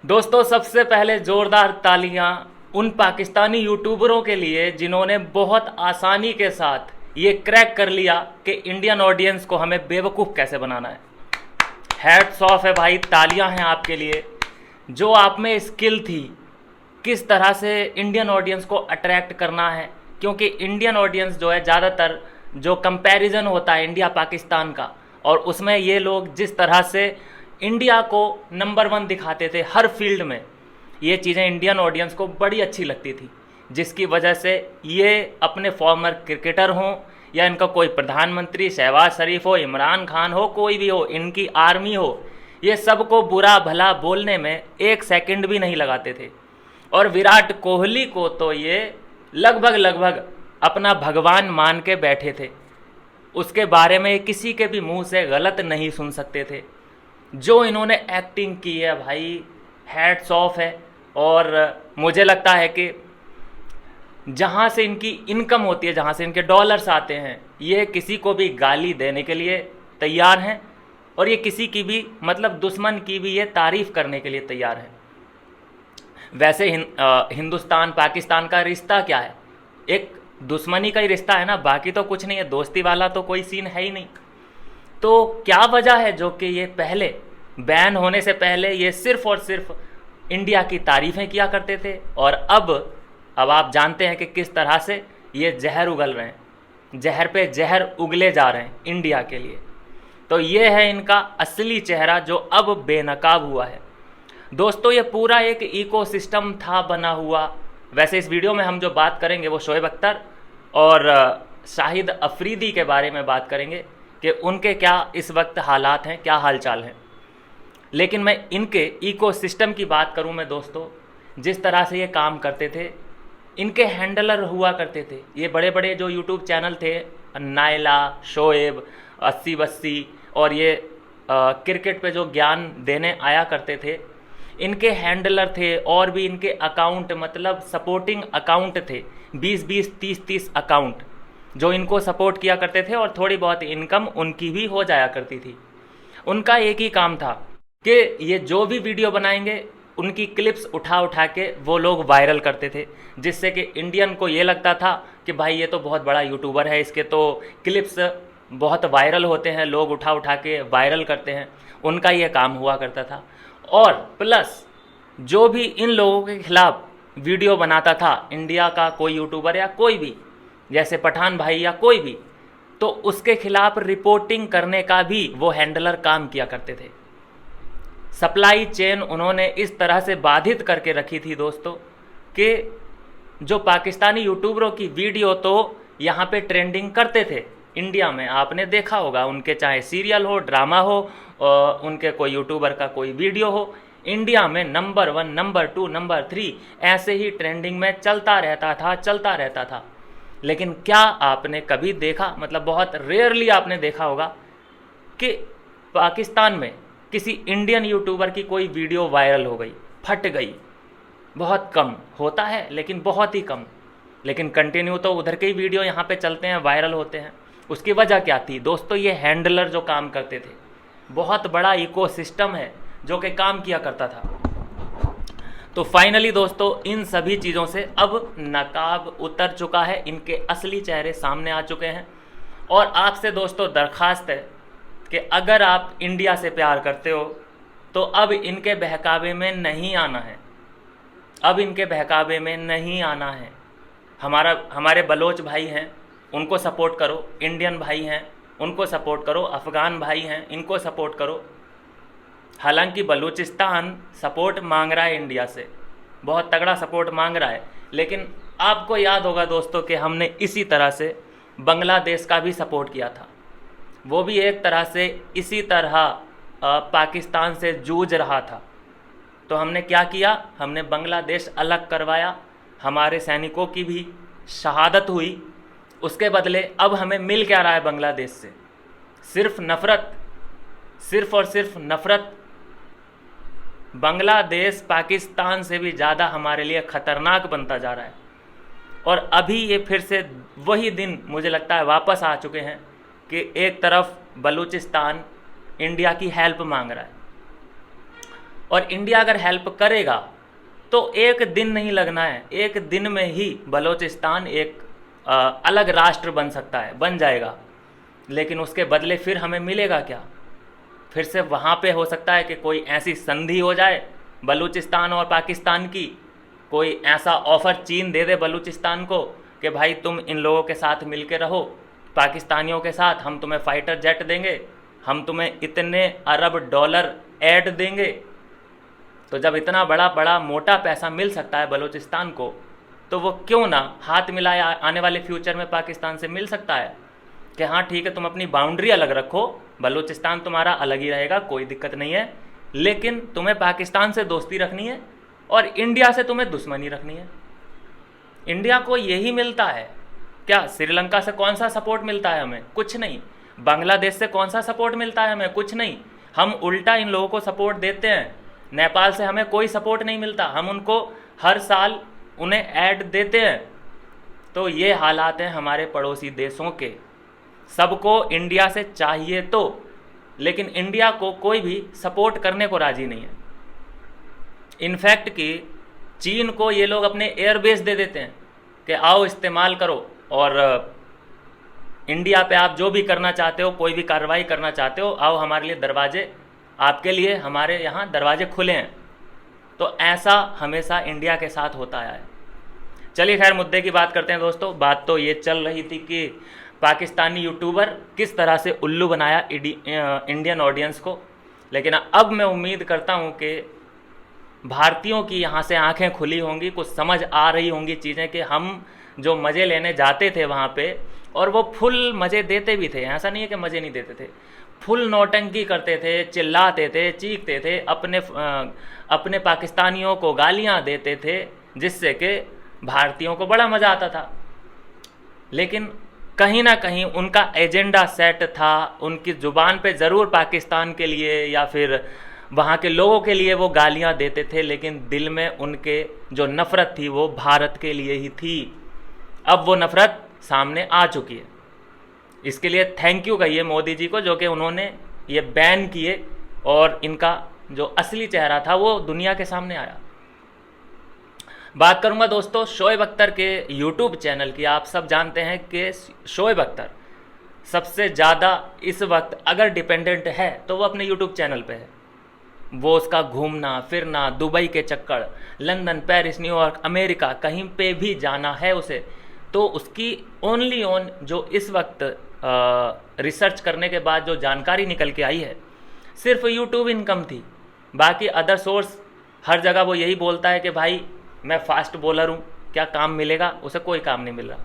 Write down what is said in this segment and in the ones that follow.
दोस्तों, सबसे पहले जोरदार तालियां उन पाकिस्तानी यूट्यूबरों के लिए जिन्होंने बहुत आसानी के साथ ये क्रैक कर लिया कि इंडियन ऑडियंस को हमें बेवकूफ़ कैसे बनाना है। हैट्स ऑफ है भाई, तालियां हैं आपके लिए। जो आप में स्किल थी किस तरह से इंडियन ऑडियंस को अट्रैक्ट करना है, क्योंकि इंडियन ऑडियंस जो है ज़्यादातर जो कंपैरिजन होता है इंडिया पाकिस्तान का, और उसमें ये लोग जिस तरह से इंडिया को नंबर 1 दिखाते थे हर फील्ड में, ये चीज़ें इंडियन ऑडियंस को बड़ी अच्छी लगती थी, जिसकी वजह से ये अपने फॉर्मर क्रिकेटर हों या इनका कोई प्रधानमंत्री शहबाज शरीफ हो, इमरान खान हो, कोई भी हो, इनकी आर्मी हो, ये सबको बुरा भला बोलने में एक सेकंड भी नहीं लगाते थे। और विराट कोहली को तो ये लगभग अपना भगवान मान के बैठे थे। उसके बारे में किसी के भी मुंह से गलत नहीं सुन सकते थे। जो इन्होंने एक्टिंग की है भाई, हैट्स ऑफ है। और मुझे लगता है कि जहाँ से इनकी इनकम होती है, जहाँ से इनके डॉलर्स आते हैं, ये किसी को भी गाली देने के लिए तैयार हैं, और ये किसी की भी मतलब दुश्मन की भी ये तारीफ़ करने के लिए तैयार है। वैसे हिंदुस्तान पाकिस्तान का रिश्ता क्या है? एक दुश्मनी का ही रिश्ता है ना, बाकी तो कुछ नहीं है, दोस्ती वाला तो कोई सीन है ही नहीं। तो क्या वजह है जो कि ये पहले बैन होने से पहले ये सिर्फ और सिर्फ इंडिया की तारीफ़ें किया करते थे, और अब आप जानते हैं कि किस तरह से ये जहर उगल रहे हैं, जहर पे जहर उगले जा रहे हैं इंडिया के लिए। तो ये है इनका असली चेहरा जो अब बेनकाब हुआ है। दोस्तों, ये पूरा एक इकोसिस्टम था बना हुआ। वैसे इस वीडियो में हम जो बात करेंगे वो शोएब अख्तर और शाहिद अफरीदी के बारे में बात करेंगे कि उनके क्या इस वक्त हालात हैं, क्या हालचाल हैं। लेकिन मैं इनके इकोसिस्टम की बात करूं मैं दोस्तों, जिस तरह से ये काम करते थे, इनके हैंडलर हुआ करते थे। ये बड़े बड़े जो यूट्यूब चैनल थे, नायला, शोएब, 80 और ये क्रिकेट पे जो ज्ञान देने आया करते थे, इनके हैंडलर थे और भी इनके अकाउंट मतलब सपोर्टिंग अकाउंट थे, 20-20, 30-30 अकाउंट जो इनको सपोर्ट किया करते थे, और थोड़ी बहुत इनकम उनकी भी हो जाया करती थी। उनका एक ही काम था कि ये जो भी वीडियो बनाएंगे उनकी क्लिप्स उठा के वो लोग वायरल करते थे, जिससे कि इंडियन को ये लगता था कि भाई ये तो बहुत बड़ा यूट्यूबर है, इसके तो क्लिप्स बहुत वायरल होते हैं, लोग उठा के वायरल करते हैं। उनका ये काम हुआ करता था। और प्लस जो भी इन लोगों के खिलाफ वीडियो बनाता था, इंडिया का कोई यूट्यूबर या कोई भी, जैसे पठान भाई या कोई भी, तो उसके खिलाफ रिपोर्टिंग करने का भी वो हैंडलर काम किया करते थे। सप्लाई चेन उन्होंने इस तरह से बाधित करके रखी थी दोस्तों कि जो पाकिस्तानी यूट्यूबरों की वीडियो तो यहाँ पे ट्रेंडिंग करते थे इंडिया में, आपने देखा होगा, उनके चाहे सीरियल हो, ड्रामा हो, उनके कोई यूट्यूबर का कोई वीडियो हो, इंडिया में नंबर 1, नंबर 2, नंबर 3 ऐसे ही ट्रेंडिंग में चलता रहता था। लेकिन क्या आपने कभी देखा, मतलब बहुत रेयरली आपने देखा होगा कि पाकिस्तान में किसी इंडियन यूट्यूबर की कोई वीडियो वायरल हो गई, फट गई? बहुत कम होता है, लेकिन बहुत ही कम। लेकिन कंटिन्यू तो उधर के ही वीडियो यहाँ पे चलते हैं, वायरल होते हैं। उसकी वजह क्या थी दोस्तों? ये हैंडलर जो काम करते थे, बहुत बड़ा इकोसिस्टम है जो कि काम किया करता था। तो फाइनली दोस्तों, इन सभी चीज़ों से अब नकाब उतर चुका है, इनके असली चेहरे सामने आ चुके हैं। और आपसे दोस्तों दरख्वास्त है कि अगर आप इंडिया से प्यार करते हो तो अब इनके बहकावे में नहीं आना है, अब इनके बहकावे में नहीं आना है। हमारे बलोच भाई हैं, उनको सपोर्ट करो, इंडियन भाई हैं उनको सपोर्ट करो, अफ़गान भाई हैं इनको सपोर्ट करो। हालांकि बलूचिस्तान सपोर्ट मांग रहा है इंडिया से, बहुत तगड़ा सपोर्ट मांग रहा है, लेकिन आपको याद होगा दोस्तों कि हमने इसी तरह से बांग्लादेश का भी सपोर्ट किया था। वो भी एक तरह से इसी तरह पाकिस्तान से जूझ रहा था। तो हमने क्या किया? हमने बांग्लादेश अलग करवाया, हमारे सैनिकों की भी शहादत हुई। उसके बदले अब हमें मिल क्या रहा है बांग्लादेश से? सिर्फ नफ़रत, सिर्फ और सिर्फ नफ़रत। बांग्लादेश पाकिस्तान से भी ज़्यादा हमारे लिए ख़तरनाक बनता जा रहा है। और अभी ये फिर से वही दिन मुझे लगता है वापस आ चुके हैं कि एक तरफ बलूचिस्तान इंडिया की हेल्प मांग रहा है और इंडिया अगर हेल्प करेगा तो एक दिन नहीं लगना है, एक दिन में ही बलूचिस्तान एक अलग राष्ट्र बन सकता है, बन जाएगा। लेकिन उसके बदले फिर हमें मिलेगा क्या? फिर से वहाँ पे हो सकता है कि कोई ऐसी संधि हो जाए बलूचिस्तान और पाकिस्तान की, कोई ऐसा ऑफ़र चीन दे दे बलूचिस्तान को कि भाई तुम इन लोगों के साथ मिल के रहो, पाकिस्तानियों के साथ, हम तुम्हें फ़ाइटर जेट देंगे, हम तुम्हें इतने अरब डॉलर ऐड देंगे। तो जब इतना बड़ा बड़ा मोटा पैसा मिल सकता है बलूचिस्तान को, तो वो क्यों ना हाथ मिलाए आने वाले फ्यूचर में पाकिस्तान से मिल सकता है कि हाँ ठीक है, तुम अपनी बाउंड्री अलग रखो, बलूचिस्तान तुम्हारा अलग ही रहेगा, कोई दिक्कत नहीं है, लेकिन तुम्हें पाकिस्तान से दोस्ती रखनी है और इंडिया से तुम्हें दुश्मनी रखनी है। इंडिया को यही मिलता है क्या? श्रीलंका से कौन सा सपोर्ट मिलता है हमें? कुछ नहीं। बांग्लादेश से कौन सा सपोर्ट मिलता है हमें? कुछ नहीं। हम उल्टा इन लोगों को सपोर्ट देते हैं। नेपाल से हमें कोई सपोर्ट नहीं मिलता, हम उनको हर साल उन्हें ऐड देते हैं। तो ये हालात हैं हमारे पड़ोसी देशों के। सबको इंडिया से चाहिए तो, लेकिन इंडिया को कोई भी सपोर्ट करने को राजी नहीं है। इनफैक्ट कि चीन को ये लोग अपने एयरबेस दे देते हैं कि आओ इस्तेमाल करो, और इंडिया पे आप जो भी करना चाहते हो, कोई भी कार्रवाई करना चाहते हो, आओ हमारे लिए दरवाजे, आपके लिए हमारे यहाँ दरवाजे खुले हैं। तो ऐसा हमेशा इंडिया के साथ होता आया है। चलिए खैर मुद्दे की बात करते हैं दोस्तों। बात तो ये चल रही थी कि पाकिस्तानी यूट्यूबर किस तरह से उल्लू बनाया इंडियन ऑडियंस को, लेकिन अब मैं उम्मीद करता हूँ कि भारतीयों की यहाँ से आंखें खुली होंगी, कुछ समझ आ रही होंगी चीज़ें कि हम जो मज़े लेने जाते थे वहाँ पे, और वो फुल मज़े देते भी थे, ऐसा नहीं है कि मज़े नहीं देते थे, फुल नौटंकी करते थे, चिल्लाते थे, चीखते थे, अपने पाकिस्तानियों को गालियाँ देते थे, जिससे कि भारतीयों को बड़ा मज़ा आता था। लेकिन कहीं ना कहीं उनका एजेंडा सेट था, उनकी ज़ुबान पे ज़रूर पाकिस्तान के लिए या फिर वहाँ के लोगों के लिए वो गालियाँ देते थे, लेकिन दिल में उनके जो नफ़रत थी वो भारत के लिए ही थी। अब वो नफ़रत सामने आ चुकी है। इसके लिए थैंक यू कहिए मोदी जी को, जो कि उन्होंने ये बैन किए और इनका जो असली चेहरा था वो दुनिया के सामने आया। बात करूंगा दोस्तों शोएब अख्तर के यूट्यूब चैनल की। आप सब जानते हैं कि शोएब अख्तर सबसे ज़्यादा इस वक्त अगर डिपेंडेंट है तो वो अपने यूट्यूब चैनल पे है। वो उसका घूमना फिरना, दुबई के चक्कर, लंदन, पेरिस, न्यूयॉर्क, अमेरिका, कहीं पे भी जाना है उसे, तो उसकी ओनली ऑन जो इस वक्त रिसर्च करने के बाद जो जानकारी निकल के आई है, सिर्फ यूट्यूब इनकम थी। बाकी अदर सोर्स हर जगह वो यही बोलता है कि भाई मैं फास्ट बॉलर हूँ, क्या काम मिलेगा? उसे कोई काम नहीं मिल रहा।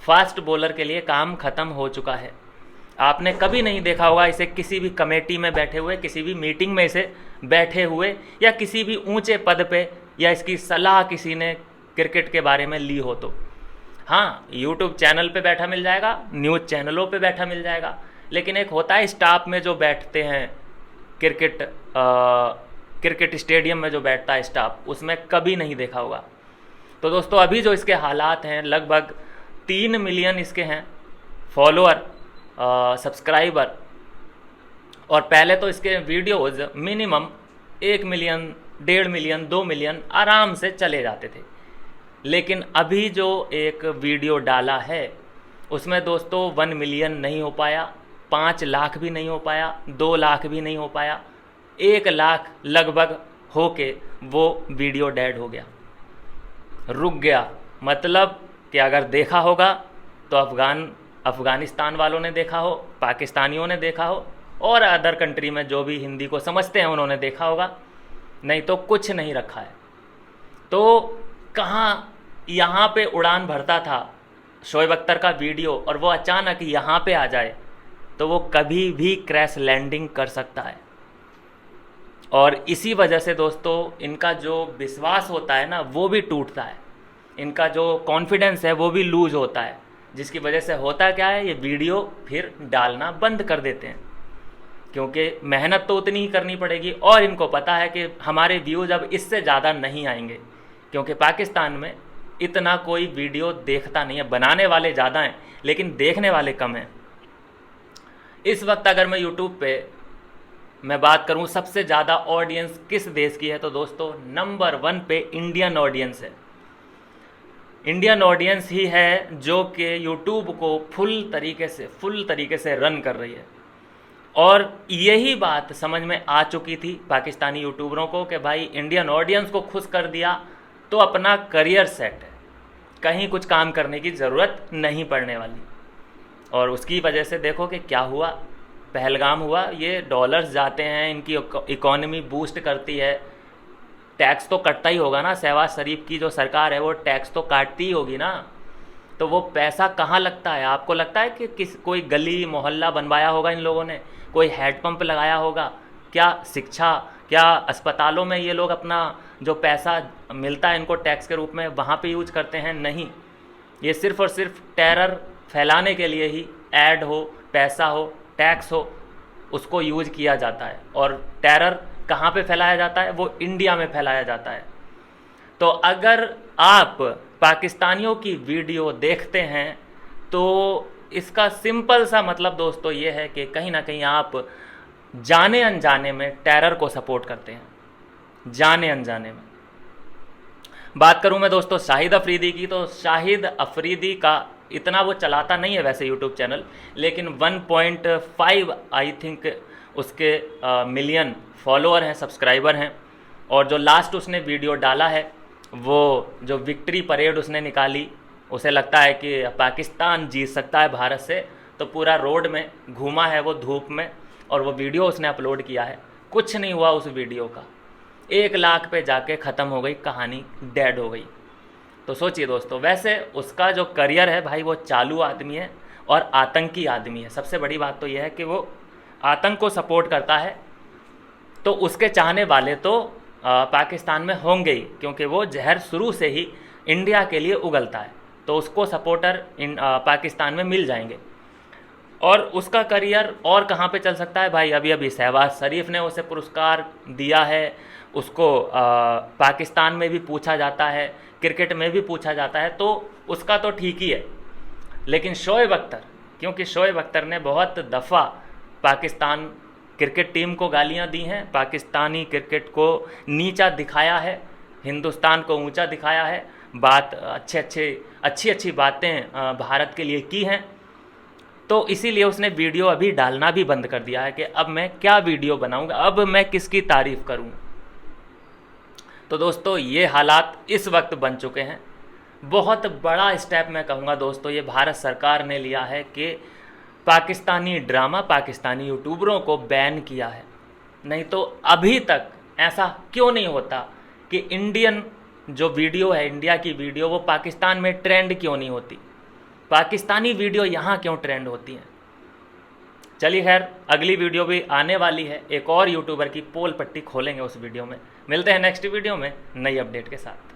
फास्ट बॉलर के लिए काम ख़त्म हो चुका है। आपने कभी नहीं देखा होगा इसे किसी भी कमेटी में बैठे हुए, किसी भी मीटिंग में इसे बैठे हुए, या किसी भी ऊंचे पद पे, या इसकी सलाह किसी ने क्रिकेट के बारे में ली हो तो। हाँ, यूट्यूब चैनल पे बैठा मिल जाएगा, न्यूज़ चैनलों पे बैठा मिल जाएगा, लेकिन एक होता है स्टाफ में जो बैठते हैं, क्रिकेट स्टेडियम में जो बैठता है स्टाफ, उसमें कभी नहीं देखा होगा। तो दोस्तों अभी जो इसके हालात हैं, लगभग 3 मिलियन इसके हैं फॉलोअर, सब्सक्राइबर, और पहले तो इसके videos minimum 1 million, 1.5 million, 2 million आराम से चले जाते थे। लेकिन अभी जो एक वीडियो डाला है उसमें दोस्तों 1 मिलियन नहीं हो पाया, 5 लाख भी नहीं हो पाया, 2 लाख भी नहीं हो पाया, 1 लाख लगभग होके वो वीडियो डेड हो गया, रुक गया। मतलब कि अगर देखा होगा तो अफ़गानिस्तान वालों ने देखा हो, पाकिस्तानियों ने देखा हो, और अदर कंट्री में जो भी हिंदी को समझते हैं उन्होंने देखा होगा, नहीं तो कुछ नहीं रखा है। तो कहाँ यहाँ पे उड़ान भरता था शोएब अख्तर का वीडियो, और वो अचानक यहाँ पे आ जाए तो वो कभी भी क्रैश लैंडिंग कर सकता है। और इसी वजह से दोस्तों इनका जो विश्वास होता है ना वो भी टूटता है, इनका जो कॉन्फिडेंस है वो भी लूज होता है, जिसकी वजह से होता क्या है, ये वीडियो फिर डालना बंद कर देते हैं, क्योंकि मेहनत तो उतनी ही करनी पड़ेगी, और इनको पता है कि हमारे व्यूज़ अब इससे ज़्यादा नहीं आएंगे, क्योंकि पाकिस्तान में इतना कोई वीडियो देखता नहीं है। बनाने वाले ज़्यादा हैं लेकिन देखने वाले कम हैं। इस वक्त अगर मैं यूट्यूब पे मैं बात करूं सबसे ज़्यादा ऑडियंस किस देश की है, तो दोस्तों नंबर 1 पे इंडियन ऑडियंस है। इंडियन ऑडियंस ही है जो कि यूट्यूब को फुल तरीके से रन कर रही है। और यही बात समझ में आ चुकी थी पाकिस्तानी यूट्यूबरों को कि भाई इंडियन ऑडियंस को खुश कर दिया तो अपना करियर सेट है, कहीं कुछ काम करने की ज़रूरत नहीं पड़ने वाली। और उसकी वजह से देखो कि क्या हुआ, पहलगाम हुआ, ये डॉलर्स जाते हैं, इनकी इकोनॉमी बूस्ट करती है, टैक्स तो कटता ही होगा ना। शहबाज शरीफ की जो सरकार है वो टैक्स तो काटती ही होगी ना, तो वो पैसा कहाँ लगता है? आपको लगता है कि कोई गली मोहल्ला बनवाया होगा इन लोगों ने, कोई हेडपंप लगाया होगा क्या? शिक्षा, क्या अस्पतालों में ये लोग अपना जो पैसा मिलता है इनको टैक्स के रूप में वहाँ पे यूज करते हैं? नहीं, ये सिर्फ़ और सिर्फ टेरर फैलाने के लिए ही, ऐड हो, पैसा हो, टैक्स हो, उसको यूज किया जाता है। और टेरर कहाँ पे फैलाया जाता है? वो इंडिया में फैलाया जाता है। तो अगर आप पाकिस्तानियों की वीडियो देखते हैं तो इसका सिंपल सा मतलब दोस्तों ये है कि कहीं ना कहीं आप जाने अनजाने में टेरर को सपोर्ट करते हैं, जाने अनजाने में। बात करूं मैं दोस्तों शाहिद अफरीदी की, तो शाहिद अफरीदी का इतना वो चलाता नहीं है वैसे यूट्यूब चैनल, लेकिन 1.5 आई थिंक उसके मिलियन फॉलोअर हैं, सब्सक्राइबर हैं। और जो लास्ट उसने वीडियो डाला है, वो जो विक्ट्री परेड उसने निकाली, उसे लगता है कि पाकिस्तान जीत सकता है भारत से, तो पूरा रोड में घूमा है वो धूप में, और वो वीडियो उसने अपलोड किया है। कुछ नहीं हुआ उस वीडियो का, 1 लाख पे जाके ख़त्म हो गई कहानी, डेड हो गई। तो सोचिए दोस्तों, वैसे उसका जो करियर है भाई वो चालू आदमी है और आतंकी आदमी है। सबसे बड़ी बात तो यह है कि वो आतंक को सपोर्ट करता है, तो उसके चाहने वाले तो पाकिस्तान में होंगे ही, क्योंकि वो जहर शुरू से ही इंडिया के लिए उगलता है, तो उसको सपोर्टर पाकिस्तान में मिल जाएंगे। और उसका करियर और कहाँ पे चल सकता है भाई? अभी अभी शहबाज शरीफ ने उसे पुरस्कार दिया है, उसको पाकिस्तान में भी पूछा जाता है, क्रिकेट में भी पूछा जाता है, तो उसका तो ठीक ही है। लेकिन शोएब अख्तर, क्योंकि शोएब अख्तर ने बहुत दफ़ा पाकिस्तान क्रिकेट टीम को गालियां दी हैं, पाकिस्तानी क्रिकेट को नीचा दिखाया है, हिंदुस्तान को ऊंचा दिखाया है, अच्छी बातें भारत के लिए की हैं, तो इसीलिए उसने वीडियो अभी डालना भी बंद कर दिया है कि अब मैं क्या वीडियो बनाऊंगा, अब मैं किसकी तारीफ़ करूं। तो दोस्तों ये हालात इस वक्त बन चुके हैं। बहुत बड़ा स्टेप मैं कहूँगा दोस्तों ये भारत सरकार ने लिया है कि पाकिस्तानी ड्रामा, पाकिस्तानी यूट्यूबरों को बैन किया है। नहीं तो अभी तक ऐसा क्यों नहीं होता कि इंडियन जो वीडियो है, इंडिया की वीडियो, वो पाकिस्तान में ट्रेंड क्यों नहीं होती? पाकिस्तानी वीडियो यहाँ क्यों ट्रेंड होती हैं? चलिए खैर, अगली वीडियो भी आने वाली है, एक और यूट्यूबर की पोल पट्टी खोलेंगे उस वीडियो में। मिलते हैं नेक्स्ट वीडियो में नई अपडेट के साथ।